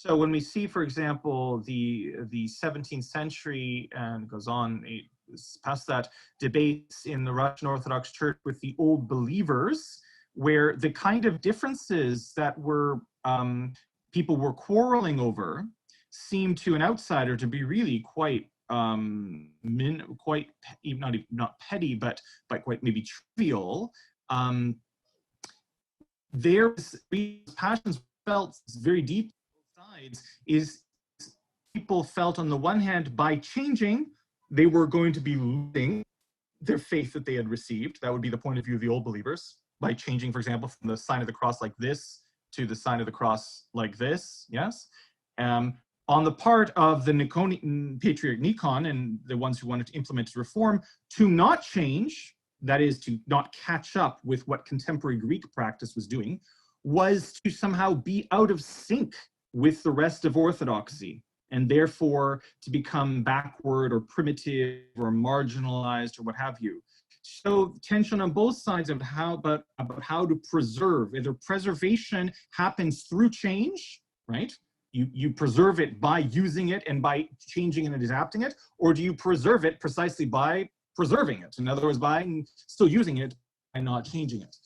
So when we see, for example, the 17th century, and goes on past that, debates in the Russian Orthodox Church with the old believers, where the kind of differences that were people were quarreling over seemed to an outsider to be really quite not petty, but quite maybe trivial. Their passions felt very deep sides is people felt on the one hand by changing they were going to be losing their faith that they had received. That would be the point of view of the old believers, by changing, for example, from the sign of the cross like this to the sign of the cross like this. Yes. On the part of the Patriarch Nikon and the ones who wanted to implement reform, to not change, that is to not catch up with what contemporary Greek practice was doing, was to somehow be out of sync with the rest of Orthodoxy, and therefore to become backward or primitive or marginalized or what have you. So tension on both sides of about how to preserve. Either preservation happens through change, right? You preserve it by using it and by changing and adapting it, or do you preserve it precisely by preserving it? In other words, by still using it and not changing it.